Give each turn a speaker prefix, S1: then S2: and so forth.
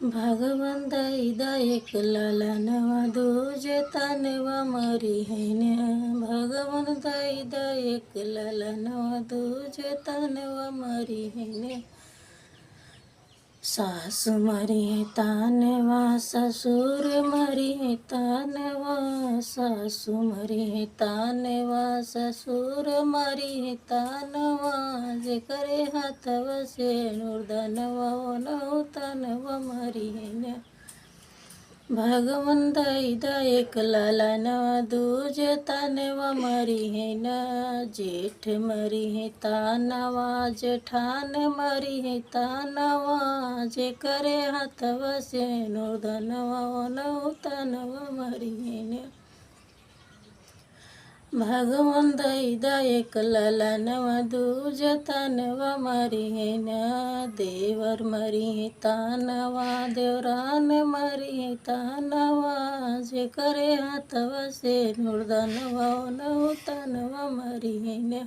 S1: भगवान दाईदायक लालानवा दूजे तानवा मरी हैन्या भगवान दाईदायक लालानवा दूजे तानवा मरी हैन्या सासू मरी है तानवा ससुर मरी है तानवा सासू मरी है तानवा ससुर मरी है तानवा जे करे हाथवा से नुर्धनवा नौ तानवा मरी है भगवान दाईदायक लालानवा दूजे तानवा मरी है न जेठ मरी है तानवा जेठान मरी है तानवा जे करे हाथवा से नुर्धनवा नौ तानवा मरी है न भगवान दाईदायक लालानवा दूजे तानवा मरी है न देवर मरी है तानवा देवरान मरी है तानवा जे करे हाथवा से नुर्धनवा नौ तानवा मरी है न